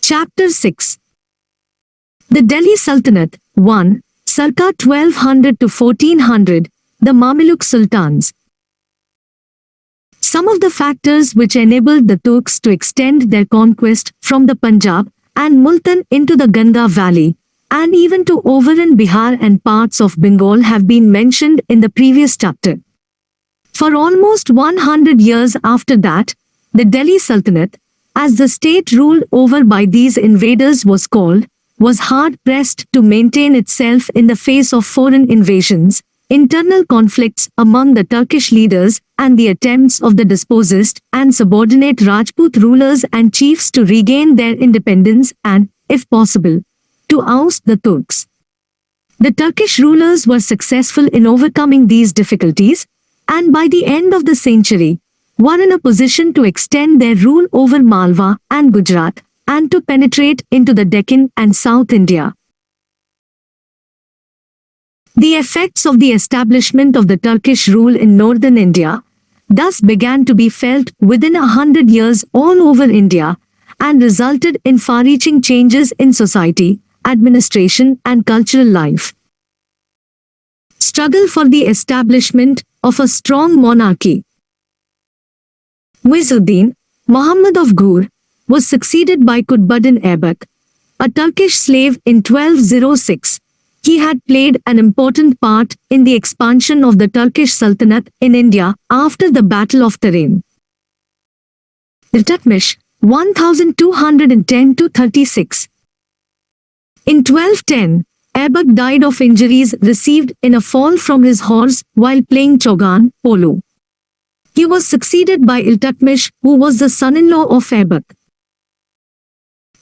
Chapter 6. The Delhi Sultanate, 1. Circa 1200 to 1400, the Mameluk Sultans. Some of the factors which enabled the Turks to extend their conquest from the Punjab and Multan into the Ganga Valley, and even to over in Bihar and parts of Bengal have been mentioned in the previous chapter. For almost 100 years after that, the Delhi Sultanate, as the state ruled over by these invaders was hard-pressed to maintain itself in the face of foreign invasions, internal conflicts among the Turkish leaders, and the attempts of the dispossessed and subordinate Rajput rulers and chiefs to regain their independence and, if possible, to oust the Turks. The Turkish rulers were successful in overcoming these difficulties, and by the end of the century, were in a position to extend their rule over Malwa and Gujarat, and to penetrate into the Deccan and South India. The effects of the establishment of the Turkish rule in northern India thus began to be felt within 100 years all over India, and resulted in far-reaching changes in society, administration and cultural life. Struggle for the establishment of a strong monarchy. Muizzuddin, Muhammad of Ghur, was succeeded by Kutbuddin Aibak, a Turkish slave in 1206. He had played an important part in the expansion of the Turkish Sultanate in India after the Battle of Tarim. Iltutmish, 1210-36. In 1210, Aibak died of injuries received in a fall from his horse while playing Chogan, polo. He was succeeded by Iltutmish, who was the son-in-law of Aibak.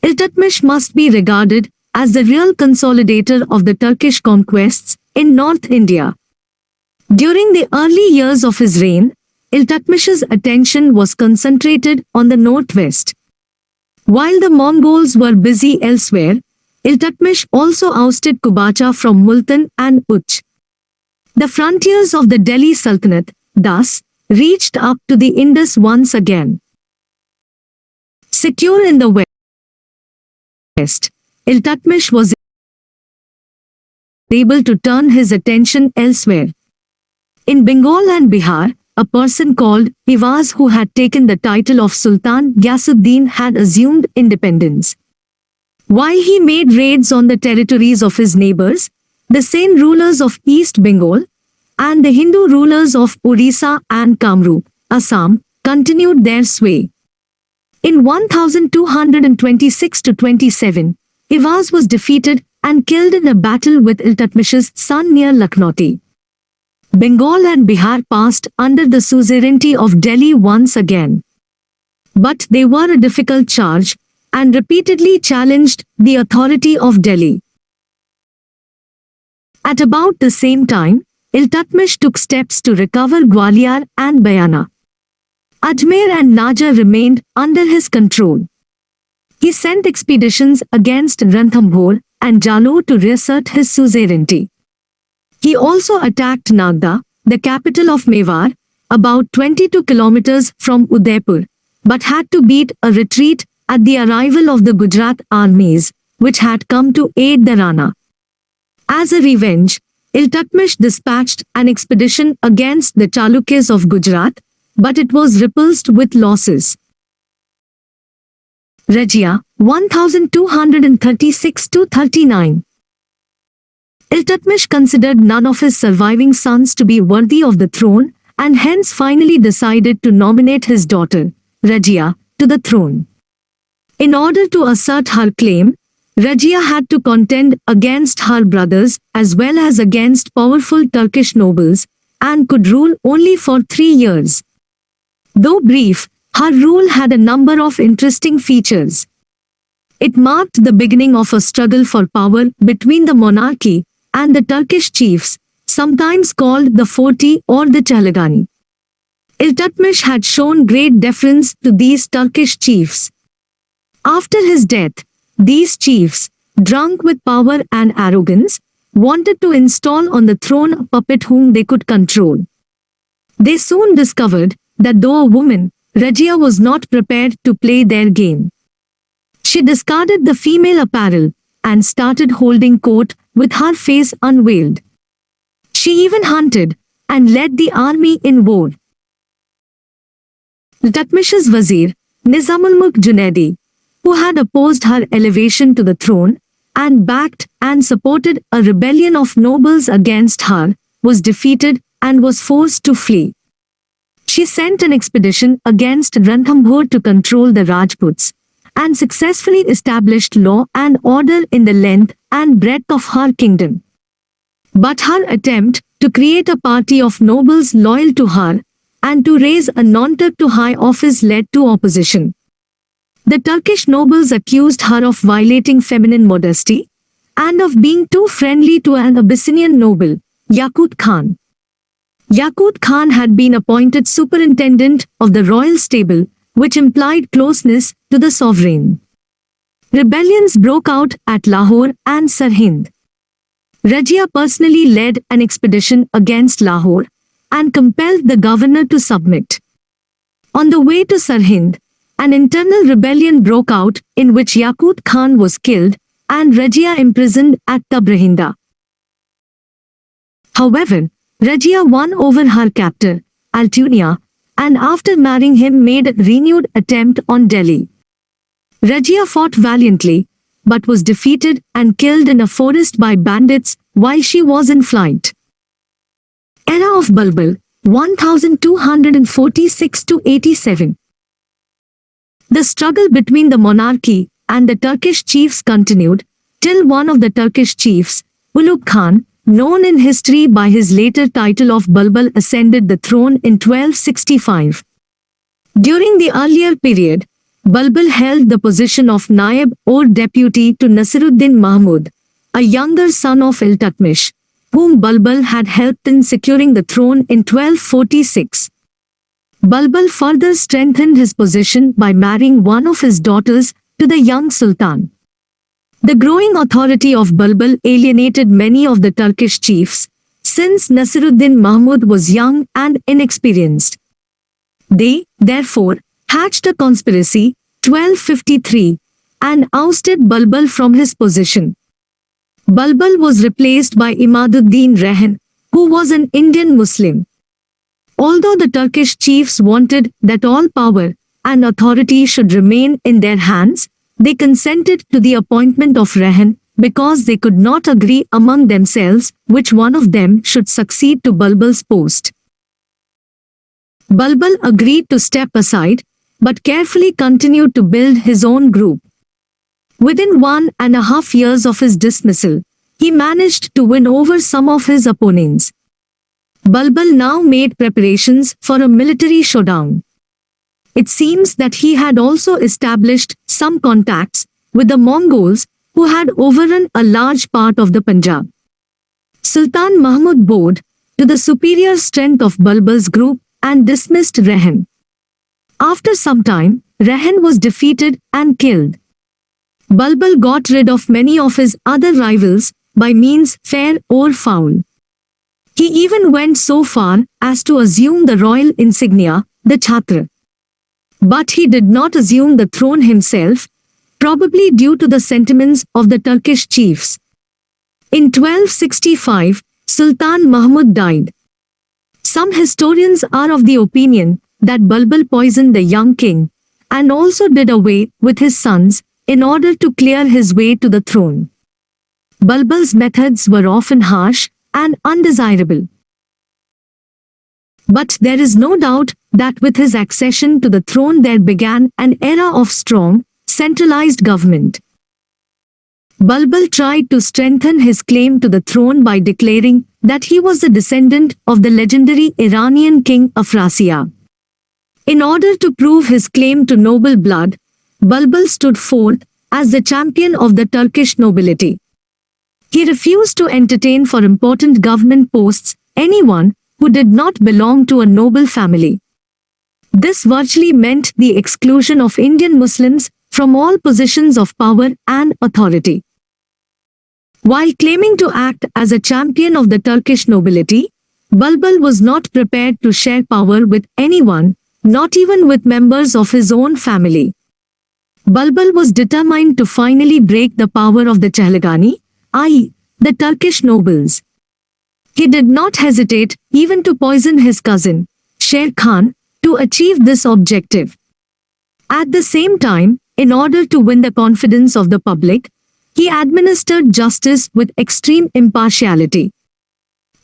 Iltutmish must be regarded as the real consolidator of the Turkish conquests in North India. During the early years of his reign, Iltutmish's attention was concentrated on the northwest. While the Mongols were busy elsewhere, Iltutmish also ousted Kubacha from Multan and Uch. The frontiers of the Delhi Sultanate, thus, reached up to the Indus once again. Secure in the west, Iltutmish was able to turn his attention elsewhere. In Bengal and Bihar, a person called Ivaz, who had taken the title of Sultan Ghiyasuddin, had assumed independence. While he made raids on the territories of his neighbors, the Sen rulers of East Bengal, and the Hindu rulers of Orissa and Kamrup, Assam, continued their sway. In 1226-27, Ivaz was defeated and killed in a battle with Iltutmish's son near Lakhnauti. Bengal and Bihar passed under the suzerainty of Delhi once again. But they were a difficult charge, and repeatedly challenged the authority of Delhi. At about the same time, Iltutmish took steps to recover Gwalior and Bayana. Ajmer and Najar remained under his control. He sent expeditions against Ranthambore and Jalo to reassert his suzerainty. He also attacked Nagda, the capital of Mewar, about 22 kilometers from Udaipur, but had to beat a retreat at the arrival of the Gujarat armies, which had come to aid the Rana. As a revenge, Iltutmish dispatched an expedition against the Chalukyas of Gujarat, but it was repulsed with losses. Regia, 1236-39. Iltutmish considered none of his surviving sons to be worthy of the throne, and hence finally decided to nominate his daughter, Regia, to the throne. In order to assert her claim, Regia had to contend against her brothers as well as against powerful Turkish nobles, and could rule only for 3 years. Though brief, her rule had a number of interesting features. It marked the beginning of a struggle for power between the monarchy and the Turkish chiefs, sometimes called the Forty or the Chalagani. Iltutmish had shown great deference to these Turkish chiefs. After his death, these chiefs, drunk with power and arrogance, wanted to install on the throne a puppet whom they could control. They soon discovered that though a woman, Regia was not prepared to play their game. She discarded the female apparel and started holding court with her face unveiled. She even hunted and led the army in war. Iltutmish's vizier, Nizamul-Mulk Junaidi, who had opposed her elevation to the throne and backed and supported a rebellion of nobles against her, was defeated and was forced to flee. She sent an expedition against Ranthambore to control the Rajputs and successfully established law and order in the length and breadth of her kingdom. But her attempt to create a party of nobles loyal to her and to raise a non-Turk to high office led to opposition. The Turkish nobles accused her of violating feminine modesty and of being too friendly to an Abyssinian noble, Yakut Khan. Yakut Khan had been appointed superintendent of the royal stable, which implied closeness to the sovereign. Rebellions broke out at Lahore and Sirhind. Rajia personally led an expedition against Lahore and compelled the governor to submit. On the way to Sirhind, an internal rebellion broke out in which Yakut Khan was killed and Rajia imprisoned at Tabrahinda. However, Rajia won over her captor, Altunia, and after marrying him made a renewed attempt on Delhi. Rajia fought valiantly, but was defeated and killed in a forest by bandits while she was in flight. Era of Balbal, 1246–87. The struggle between the monarchy and the Turkish chiefs continued, till one of the Turkish chiefs, Ulugh Khan, known in history by his later title of Balbal, ascended the throne in 1265. During the earlier period, Balbal held the position of Naib or deputy to Nasiruddin Mahmud, a younger son of Iltutmish, whom Balbal had helped in securing the throne in 1246. Balbal further strengthened his position by marrying one of his daughters to the young Sultan. The growing authority of Balbal alienated many of the Turkish chiefs, since Nasiruddin Mahmud was young and inexperienced. They, therefore, hatched a conspiracy, 1253, and ousted Balbal from his position. Balbal was replaced by Imaduddin Rehan, who was an Indian Muslim. Although the Turkish chiefs wanted that all power and authority should remain in their hands, they consented to the appointment of Rehan because they could not agree among themselves which one of them should succeed to Balbal's post. Balbal agreed to step aside, but carefully continued to build his own group. Within 1.5 years of his dismissal, he managed to win over some of his opponents. Balbal now made preparations for a military showdown. It seems that he had also established some contacts with the Mongols who had overrun a large part of the Punjab. Sultan Mahmud bowed to the superior strength of Balbal's group and dismissed Rehan. After some time, Rehan was defeated and killed. Balbal got rid of many of his other rivals by means fair or foul. He even went so far as to assume the royal insignia, the Chhatra. But he did not assume the throne himself, probably due to the sentiments of the Turkish chiefs. In 1265, Sultan Mahmud died. Some historians are of the opinion that Balbal poisoned the young king and also did away with his sons in order to clear his way to the throne. Balbal's methods were often harsh and undesirable. But there is no doubt that with his accession to the throne there began an era of strong, centralized government. Balbal tried to strengthen his claim to the throne by declaring that he was the descendant of the legendary Iranian king Afrasiab. In order to prove his claim to noble blood, Balbal stood forth as the champion of the Turkish nobility. He refused to entertain for important government posts anyone who did not belong to a noble family. This virtually meant the exclusion of Indian Muslims from all positions of power and authority. While claiming to act as a champion of the Turkish nobility, Balbal was not prepared to share power with anyone, not even with members of his own family. Balbal was determined to finally break the power of the Chahlagani, i.e., the Turkish nobles. He did not hesitate even to poison his cousin, Sher Khan, to achieve this objective. At the same time, in order to win the confidence of the public, he administered justice with extreme impartiality.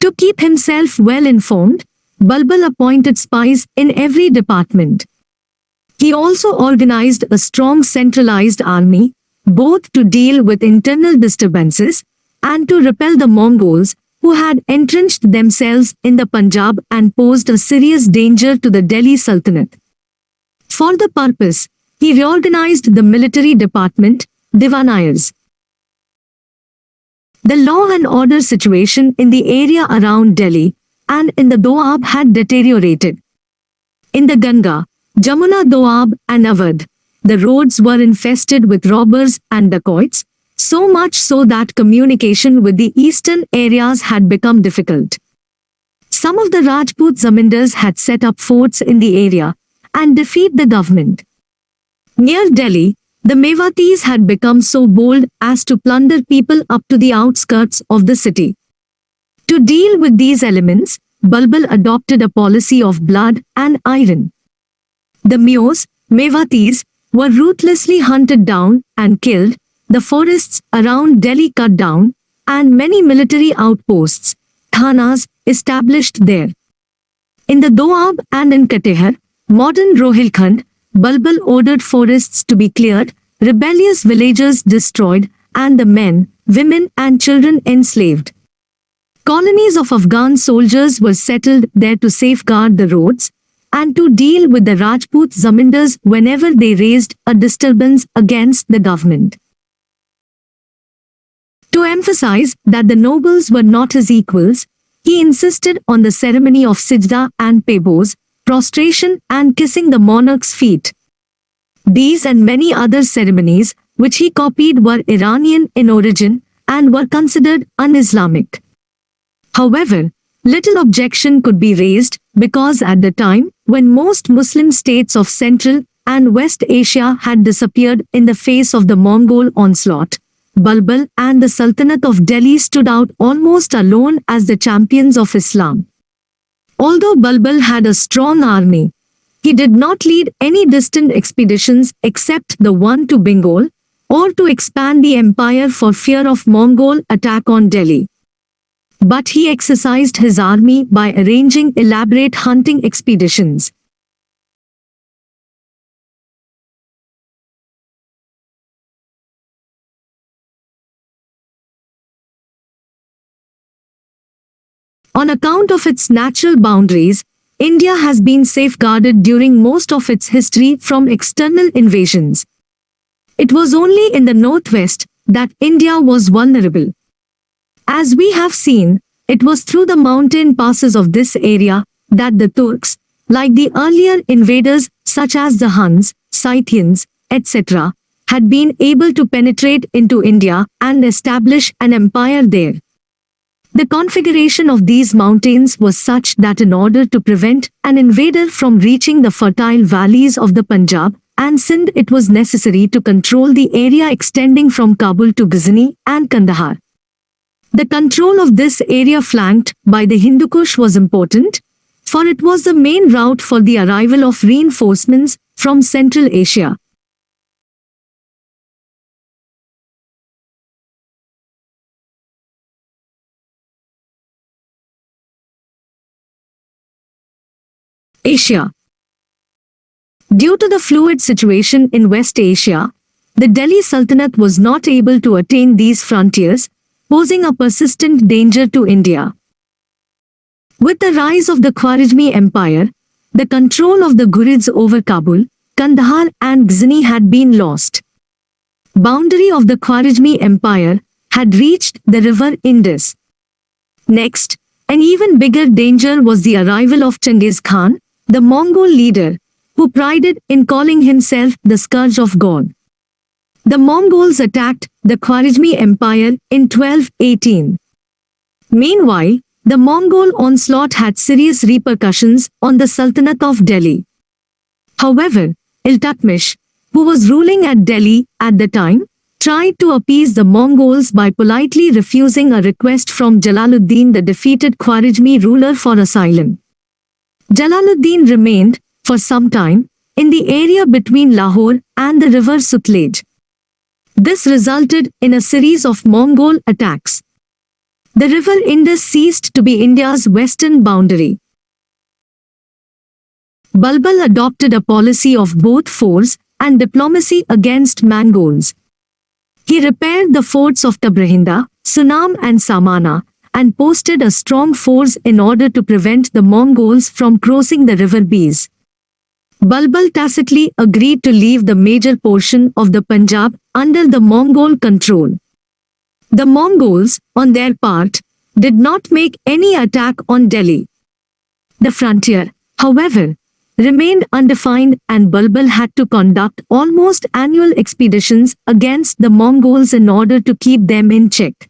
To keep himself well informed, Balbal appointed spies in every department. He also organized a strong centralized army, both to deal with internal disturbances and to repel the Mongols, who had entrenched themselves in the Punjab and posed a serious danger to the Delhi Sultanate. For the purpose, he reorganized the military department, Divanayars. The law and order situation in the area around Delhi and in the Doab had deteriorated. In the Ganga, Jamuna Doab and Awadh, the roads were infested with robbers and dacoits, so much so that communication with the eastern areas had become difficult. Some of the Rajput zamindars had set up forts in the area and defeat the government. Near Delhi, the Mewatis had become so bold as to plunder people up to the outskirts of the city. To deal with these elements, Balbal adopted a policy of blood and iron. The Mewatis, were ruthlessly hunted down and killed, the forests around Delhi cut down, and many military outposts, thanas, established there. In the Doab and in Katehar, modern Rohilkhand, Balbal ordered forests to be cleared, rebellious villagers destroyed, and the men, women and children enslaved. Colonies of Afghan soldiers were settled there to safeguard the roads, and to deal with the Rajput zamindars whenever they raised a disturbance against the government. To emphasize that the nobles were not his equals, he insisted on the ceremony of Sijda and Pebos, prostration and kissing the monarch's feet. These and many other ceremonies, which he copied, were Iranian in origin and were considered un-Islamic. However, little objection could be raised because at the time, when most Muslim states of Central and West Asia had disappeared in the face of the Mongol onslaught, Balbal and the Sultanate of Delhi stood out almost alone as the champions of Islam. Although Balbal had a strong army, he did not lead any distant expeditions except the one to Bengal, or to expand the empire for fear of Mongol attack on Delhi. But he exercised his army by arranging elaborate hunting expeditions. On account of its natural boundaries, India has been safeguarded during most of its history from external invasions. It was only in the northwest that India was vulnerable. As we have seen, it was through the mountain passes of this area that the Turks, like the earlier invaders such as the Huns, Scythians, etc., had been able to penetrate into India and establish an empire there. The configuration of these mountains was such that in order to prevent an invader from reaching the fertile valleys of the Punjab and Sindh, it was necessary to control the area extending from Kabul to Ghazni and Kandahar. The control of this area flanked by the Hindu Kush was important, for it was the main route for the arrival of reinforcements from Central Asia. Due to the fluid situation in West Asia, the Delhi Sultanate was not able to attain these frontiers, posing a persistent danger to India. With the rise of the Khwarizmi Empire, the control of the Ghurids over Kabul, Kandahar and Ghazni had been lost. Boundary of the Khwarizmi Empire had reached the river Indus. Next, an even bigger danger was the arrival of Chengiz Khan, the Mongol leader, who prided in calling himself the Scourge of God. The Mongols attacked the Khwarizmi Empire in 1218. Meanwhile, the Mongol onslaught had serious repercussions on the Sultanate of Delhi. However, Iltutmish, who was ruling at Delhi at the time, tried to appease the Mongols by politely refusing a request from Jalaluddin, the defeated Khwarizmi ruler, for asylum. Jalaluddin remained, for some time, in the area between Lahore and the river Sutlej. This resulted in a series of Mongol attacks. The river Indus ceased to be India's western boundary. Balbal adopted a policy of both force and diplomacy against Mongols. He repaired the forts of Tabrahinda, Sunam and Samana, and posted a strong force in order to prevent the Mongols from crossing the river Beas. Balbal tacitly agreed to leave the major portion of the Punjab under the Mongol control. The Mongols, on their part, did not make any attack on Delhi. The frontier, however, remained undefined, and Balbal had to conduct almost annual expeditions against the Mongols in order to keep them in check.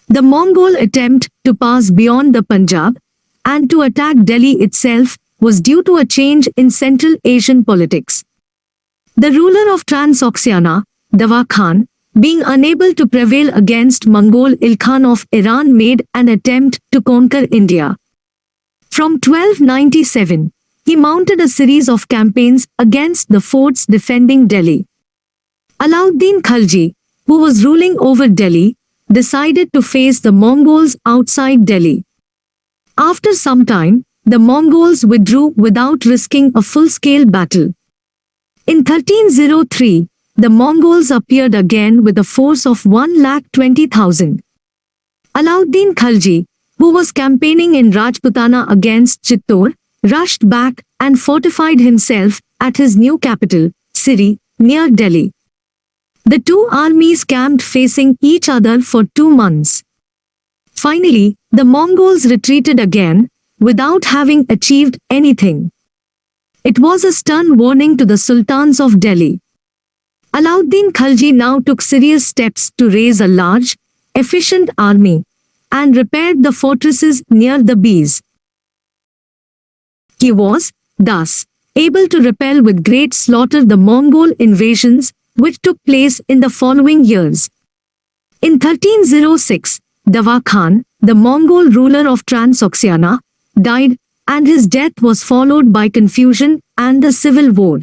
The Mongol attempt to pass beyond the Punjab and to attack Delhi itself was due to a change in Central Asian politics. The ruler of Transoxiana, Dawa Khan, being unable to prevail against Mongol Ilkhan of Iran, made an attempt to conquer India. From 1297, he mounted a series of campaigns against the forts defending Delhi. Alauddin Khalji, who was ruling over Delhi, decided to face the Mongols outside Delhi. After some time, the Mongols withdrew without risking a full-scale battle. In 1303, the Mongols appeared again with a force of 120,000. Alauddin Khalji, who was campaigning in Rajputana against Chittor, rushed back and fortified himself at his new capital, Siri, near Delhi. The two armies camped facing each other for 2 months. Finally, the Mongols retreated again, without having achieved anything. It was a stern warning to the sultans of Delhi. Alauddin Khalji now took serious steps to raise a large, efficient army and repaired the fortresses near the Beas. He was, thus, able to repel with great slaughter the Mongol invasions which took place in the following years. In 1306, Dawa Khan, the Mongol ruler of Transoxiana, died, and his death was followed by confusion and a civil war.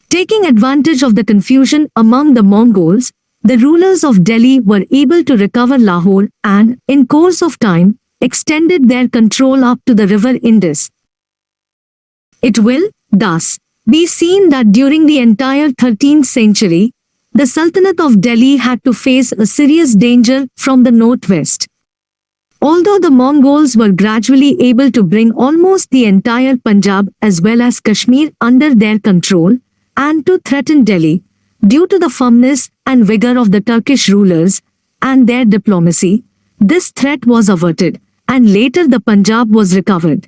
Taking advantage of the confusion among the Mongols, the rulers of Delhi were able to recover Lahore and, in course of time, extended their control up to the river Indus. It will, thus, be seen that during the entire 13th century, the Sultanate of Delhi had to face a serious danger from the northwest. Although the Mongols were gradually able to bring almost the entire Punjab as well as Kashmir under their control, and to threaten Delhi, due to the firmness and vigor of the Turkish rulers and their diplomacy, this threat was averted, and later the Punjab was recovered.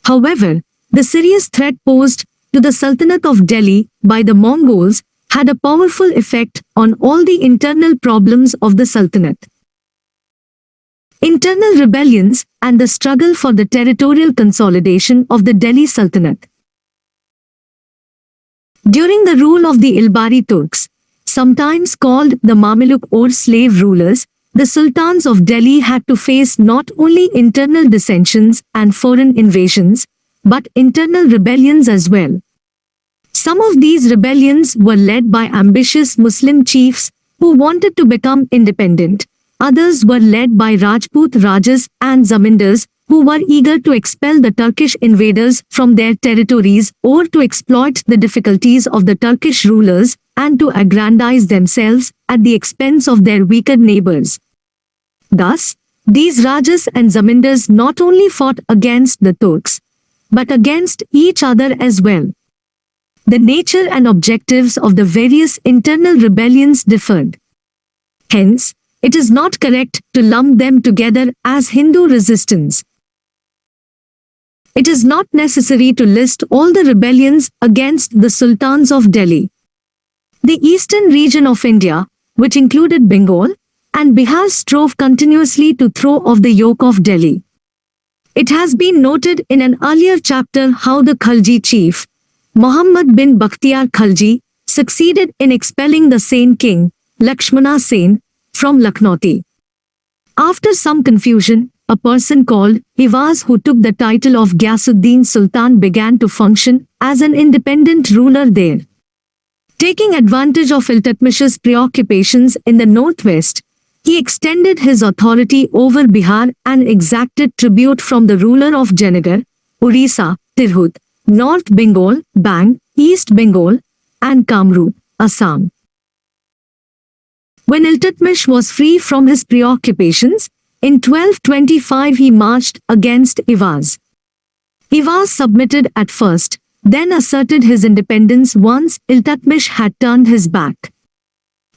However, the serious threat posed to the Sultanate of Delhi by the Mongols had a powerful effect on all the internal problems of the Sultanate. Internal rebellions and the struggle for the territorial consolidation of the Delhi Sultanate. During the rule of the Ilbari Turks, sometimes called the Mameluk or slave rulers, the sultans of Delhi had to face not only internal dissensions and foreign invasions, but internal rebellions as well. Some of these rebellions were led by ambitious Muslim chiefs who wanted to become independent. Others were led by Rajput Rajas and Zamindars who were eager to expel the Turkish invaders from their territories or to exploit the difficulties of the Turkish rulers and to aggrandize themselves at the expense of their weaker neighbors. Thus, these Rajas and Zamindars not only fought against the Turks, but against each other as well. The nature and objectives of the various internal rebellions differed. Hence, it is not correct to lump them together as Hindu resistance. It is not necessary to list all the rebellions against the sultans of Delhi. The eastern region of India, which included Bengal and Bihar, strove continuously to throw off the yoke of Delhi. It has been noted in an earlier chapter how the Khalji chief, Muhammad bin Bakhtiar Khalji, succeeded in expelling the Sen king, Lakshmana Sen, from Lakhnauti. After some confusion, a person called Ivaz, who took the title of Ghiyasuddin Sultan, began to function as an independent ruler there. Taking advantage of Iltutmish's preoccupations in the northwest, he extended his authority over Bihar and exacted tribute from the ruler of Janagar, Orissa, Tirhut, North Bengal, Bang, East Bengal, and Kamrup, Assam. When Iltutmish was free from his preoccupations, in 1225 he marched against Ivaz. Ivaz submitted at first, then asserted his independence once Iltutmish had turned his back.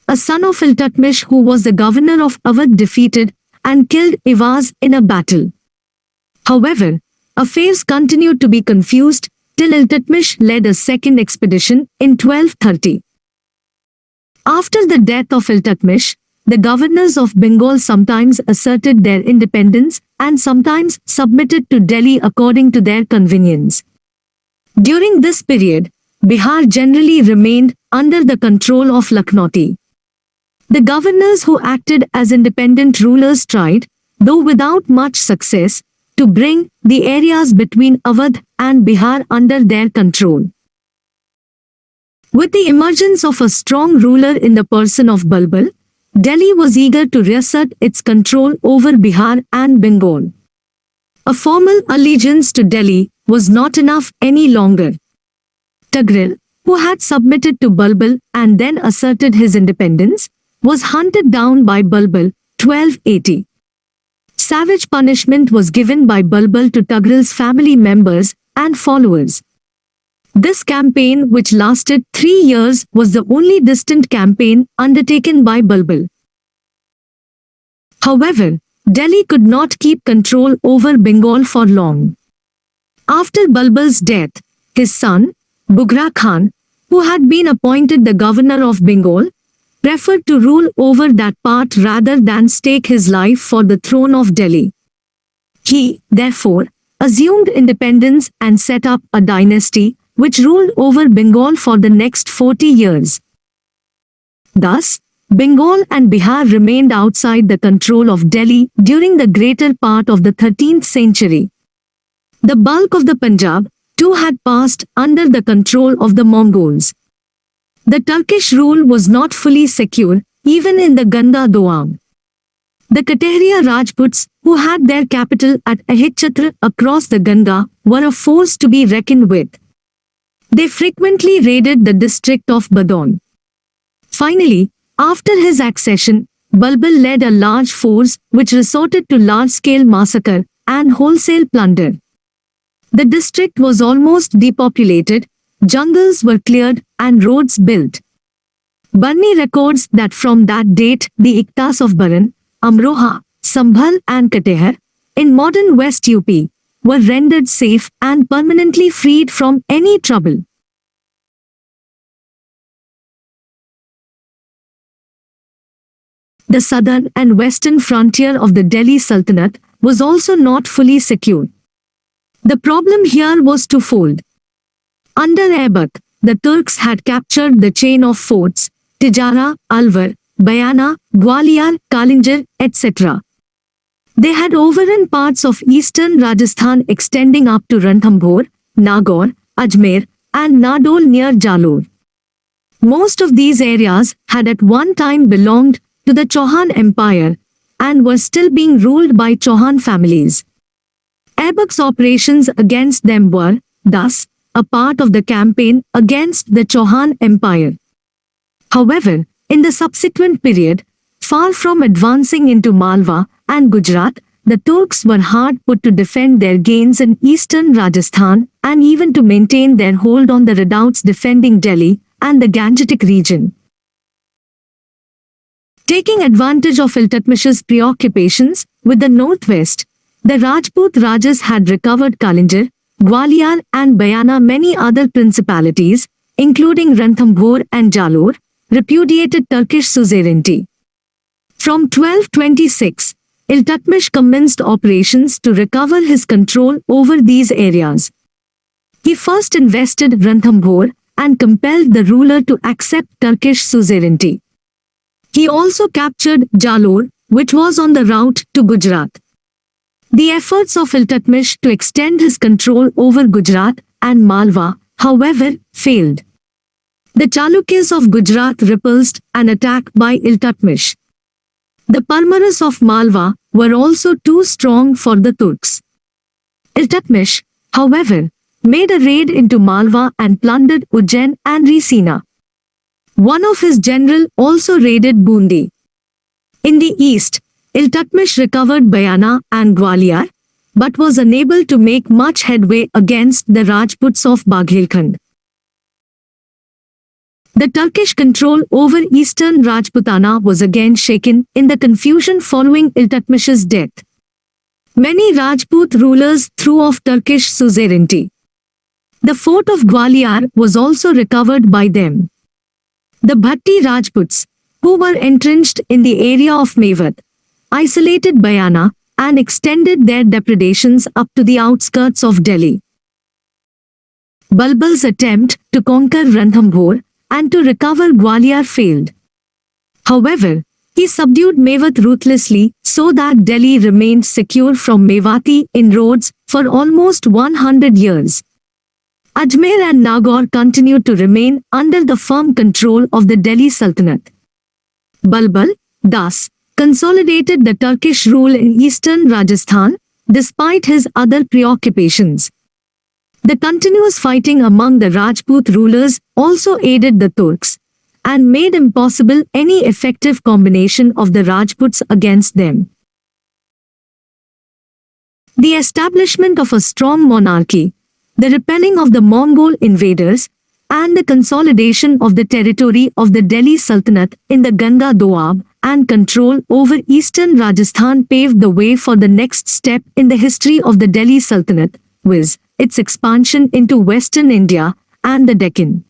A son of Iltutmish, who was the governor of Awadh, defeated and killed Ivaz in a battle. However, affairs continued to be confused till Iltutmish led a second expedition in 1230. After the death of Iltutmish, the governors of Bengal sometimes asserted their independence and sometimes submitted to Delhi according to their convenience. During this period, Bihar generally remained under the control of Lakhnauti. The governors who acted as independent rulers tried, though without much success, to bring the areas between Awadh and Bihar under their control. With the emergence of a strong ruler in the person of Balbal, Delhi was eager to reassert its control over Bihar and Bengal. A formal allegiance to Delhi was not enough any longer. Tagril, who had submitted to Balbal and then asserted his independence, was hunted down by Balbal, 1280. Savage punishment was given by Balbal to Tagril's family members and followers. This campaign, which lasted 3 years, was the only distant campaign undertaken by Balbal. However, Delhi could not keep control over Bengal for long. After Balbal's death, his son, Bughra Khan, who had been appointed the governor of Bengal, preferred to rule over that part rather than stake his life for the throne of Delhi. He, therefore, assumed independence and set up a dynasty which ruled over Bengal for the next 40 years. Thus, Bengal and Bihar remained outside the control of Delhi during the greater part of the 13th century. The bulk of the Punjab, too, had passed under the control of the Mongols. The Turkish rule was not fully secure, even in the Ganga Doab. The Kateria Rajputs, who had their capital at Ahitchatra across the Ganga, were a force to be reckoned with. They frequently raided the district of Badon. Finally, after his accession, Balbal led a large force which resorted to large-scale massacre and wholesale plunder. The district was almost depopulated, jungles were cleared and roads built. Barni records that from that date the Iktas of Baran, Amroha, Sambhal and Katehar, in modern West UP, were rendered safe and permanently freed from any trouble. The southern and western frontier of the Delhi Sultanate was also not fully secure. The problem here was twofold. Under Aibak, the Turks had captured the chain of forts, Tijara, Alwar, Bayana, Gwalior, Kalinjar, etc. They had overrun parts of eastern Rajasthan extending up to Ranthambore, Nagaur, Ajmer, and Nadol near Jalore. Most of these areas had at one time belonged to the Chauhan Empire and were still being ruled by Chauhan families. Aibak's operations against them were, thus, a part of the campaign against the Chauhan Empire. However, in the subsequent period, far from advancing into Malwa and Gujarat, the Turks were hard put to defend their gains in eastern Rajasthan and even to maintain their hold on the redoubts defending Delhi and the Gangetic region. Taking advantage of Iltutmish's preoccupations with the northwest, the Rajput Rajas had recovered Kalinjar, Gwalior and Bayana. Many other principalities, including Ranthambore and Jalore, repudiated Turkish suzerainty. From 1226, Iltutmish commenced operations to recover his control over these areas. He first invested Ranthambore and compelled the ruler to accept Turkish suzerainty. He also captured Jalore, which was on the route to Gujarat. The efforts of Iltutmish to extend his control over Gujarat and Malwa, however, failed. The Chalukyas of Gujarat repulsed an attack by Iltutmish. The Parmaras of Malwa were also too strong for the Turks. Iltutmish, however, made a raid into Malwa and plundered Ujjain and Risina. One of his generals also raided Bundi. In the east, Iltutmish recovered Bayana and Gwalior, but was unable to make much headway against the Rajputs of Baghelkhand. The Turkish control over eastern Rajputana was again shaken in the confusion following Iltutmish's death. Many Rajput rulers threw off Turkish suzerainty. The fort of Gwalior was also recovered by them. The Bhatti Rajputs, who were entrenched in the area of Mewat, isolated Bayana and extended their depredations up to the outskirts of Delhi. Balbal's attempt to conquer Ranthambore and to recover Gwalior failed. However, he subdued Mewat ruthlessly so that Delhi remained secure from Mewati inroads for almost 100 years. Ajmer and Nagaur continued to remain under the firm control of the Delhi Sultanate. Balbal, thus, consolidated the Turkish rule in eastern Rajasthan, despite his other preoccupations. The continuous fighting among the Rajput rulers also aided the Turks, and made impossible any effective combination of the Rajputs against them. The establishment of a strong monarchy, the repelling of the Mongol invaders, and the consolidation of the territory of the Delhi Sultanate in the Ganga Doab and control over eastern Rajasthan paved the way for the next step in the history of the Delhi Sultanate, viz., its expansion into western India and the Deccan.